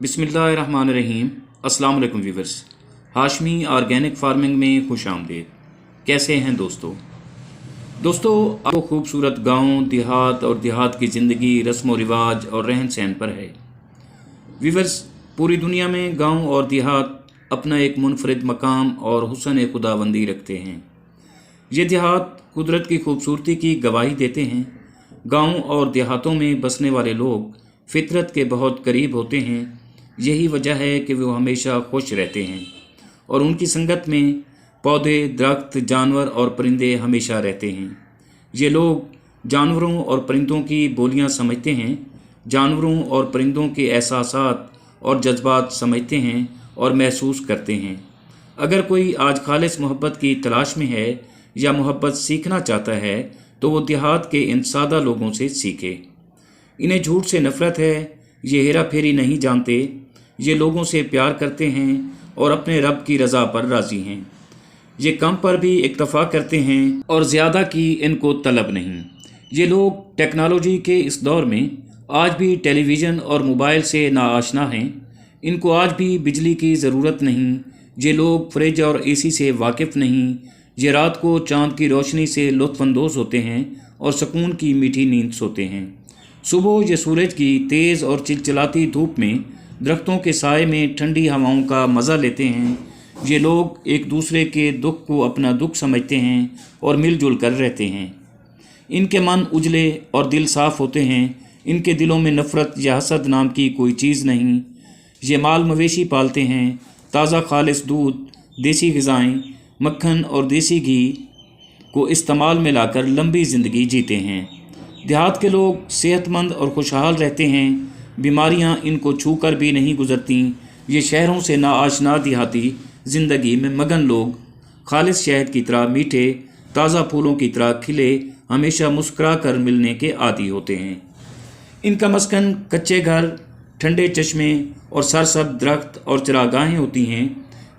बिस्मिल्लाहिर्रहमानिर्रहीम। अस्सलाम वालेकुम व्यूवर्स। हाशमी ऑर्गेनिक फार्मिंग में खुश आमदीद। कैसे हैं दोस्तों आपको खूबसूरत गांव, देहात और देहात की ज़िंदगी, रस्म व रिवाज और रहन सहन पर है। व्यूवर्स, पूरी दुनिया में गांव और देहात अपना एक मुनफरिद मकाम और हुस्न खुदाबंदी रखते हैं। ये देहात कुदरत की खूबसूरती की गवाही देते हैं। गांव और देहातों में बसने वाले लोग फितरत के बहुत करीब होते हैं। यही वजह है कि वो हमेशा खुश रहते हैं और उनकी संगत में पौधे, दरख्त, जानवर और परिंदे हमेशा रहते हैं। ये लोग जानवरों और परिंदों की बोलियां समझते हैं, जानवरों और परिंदों के एहसासात और जज्बात समझते हैं और महसूस करते हैं। अगर कोई आज खालिस मोहब्बत की तलाश में है या मोहब्बत सीखना चाहता है तो वो देहात के इन सादा लोगों से सीखे। इन्हें झूठ से नफ़रत है, ये हेरा फेरी नहीं जानते, ये लोगों से प्यार करते हैं और अपने रब की रज़ा पर राज़ी हैं। ये कम पर भी इक्तफ़ा करते हैं और ज़्यादा की इनको तलब नहीं। ये लोग टेक्नोलॉजी के इस दौर में आज भी टेलीविज़न और मोबाइल से नाआशना हैं। इनको आज भी बिजली की ज़रूरत नहीं। ये लोग फ्रिज और एसी से वाकिफ़ नहीं। ये रात को चाँद की रोशनी से लुत्फ़अंदोज़ होते हैं और सुकून की मीठी नींद सोते हैं। सुबह ये सूरज की तेज़ और चिलचिलाती धूप में, दरख्तों के साए में ठंडी हवाओं का मज़ा लेते हैं। ये लोग एक दूसरे के दुख को अपना दुख समझते हैं और मिलजुल कर रहते हैं। इनके मन उजले और दिल साफ़ होते हैं। इनके दिलों में नफ़रत या हसद नाम की कोई चीज़ नहीं। ये माल मवेशी पालते हैं। ताज़ा खालिस दूध, देसी ग़िज़ाएँ, मक्खन और देसी घी को इस्तेमाल में लाकर लंबी ज़िंदगी जीते हैं। देहात के लोग सेहतमंद और खुशहाल रहते हैं। बीमारियां इनको छू कर भी नहीं गुजरती। ये शहरों से नाआशना देहाती ज़िंदगी में मगन लोग खालिस शहद की तरह मीठे, ताज़ा फूलों की तरह खिले, हमेशा मुस्कुरा कर मिलने के आदी होते हैं। इनका मस्कन कच्चे घर, ठंडे चश्मे और सरसब्ज़ दरख्त और चरागाहें होती हैं।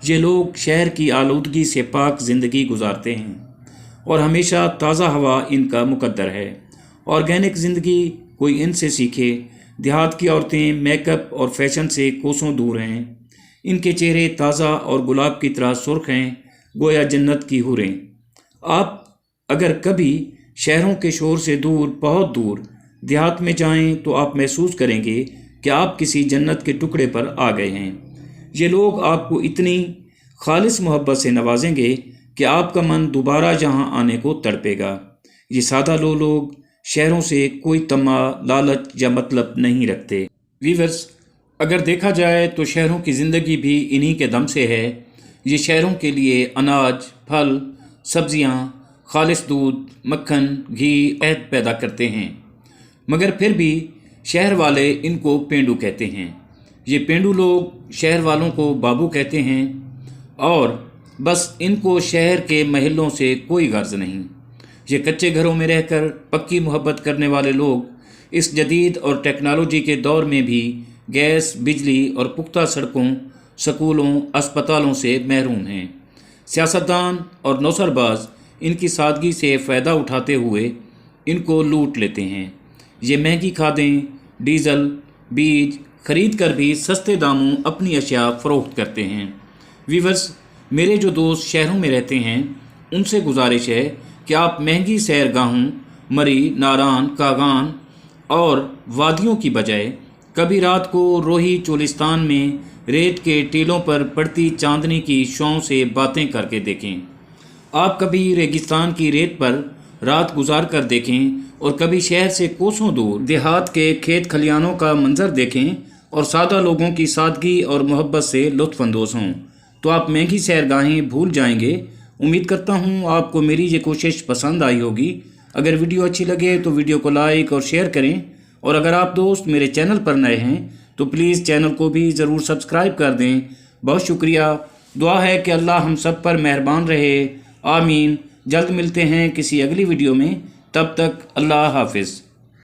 ये लोग शहर की आलूदगी से पाक ज़िंदगी गुजारते हैं और हमेशा ताज़ा हवा इनका मुकद्दर है। ऑर्गेनिक ज़िंदगी कोई इनसे सीखे। देहात की औरतें मेकअप और फैशन से कोसों दूर हैं। इनके चेहरे ताज़ा और गुलाब की तरह सुर्ख हैं, गोया जन्नत की हूरें। आप अगर कभी शहरों के शोर से दूर, बहुत दूर देहात में जाएं तो आप महसूस करेंगे कि आप किसी जन्नत के टुकड़े पर आ गए हैं। ये लोग आपको इतनी खालिस मोहब्बत से नवाजेंगे कि आपका मन दोबारा यहाँ आने को तड़पेगा। ये सादा लोग शहरों से कोई तमा, लालच या मतलब नहीं रखते। वीवर्स, अगर देखा जाए तो शहरों की ज़िंदगी भी इन्हीं के दम से है। ये शहरों के लिए अनाज, फल, सब्जियां, खालिस दूध, मक्खन, घी पैदा करते हैं, मगर फिर भी शहर वाले इनको पेंडू कहते हैं। ये पेंडू लोग शहर वालों को बाबू कहते हैं और बस इनको शहर के महलों से कोई गर्ज नहीं। ये कच्चे घरों में रहकर पक्की मोहब्बत करने वाले लोग इस जदीद और टेक्नोलॉजी के दौर में भी गैस, बिजली और पुख्ता सड़कों, स्कूलों, अस्पतालों से महरूम हैं। सियासतदान और नौसरबाज इनकी सादगी से फ़ायदा उठाते हुए इनको लूट लेते हैं। ये महंगी खादें, डीज़ल, बीज खरीद कर भी सस्ते दामों अपनी अशिया फ़रोख्त करते हैं। वीवर्स, मेरे जो दोस्त शहरों में रहते हैं उनसे गुजारिश है कि आप महंगी सैरगाहों, मरी, नारान, कागान और वादियों की बजाय कभी रात को रोही चोलिस्तान में रेत के टीलों पर पड़ती चांदनी की शौं से बातें करके देखें। आप कभी रेगिस्तान की रेत पर रात गुजार कर देखें और कभी शहर से कोसों दूर देहात के खेत खलियानों का मंजर देखें और सादा लोगों की सादगी और मोहब्बत से लुत्फ़अंदोज़ हों, तो आप महंगी सैरगाहें भूल जाएंगे। उम्मीद करता हूँ आपको मेरी ये कोशिश पसंद आई होगी। अगर वीडियो अच्छी लगे तो वीडियो को लाइक और शेयर करें, और अगर आप दोस्त मेरे चैनल पर नए हैं तो प्लीज़ चैनल को भी ज़रूर सब्सक्राइब कर दें। बहुत शुक्रिया। दुआ है कि अल्लाह हम सब पर मेहरबान रहे। आमीन। जल्द मिलते हैं किसी अगली वीडियो में। तब तक अल्लाह हाफिज़।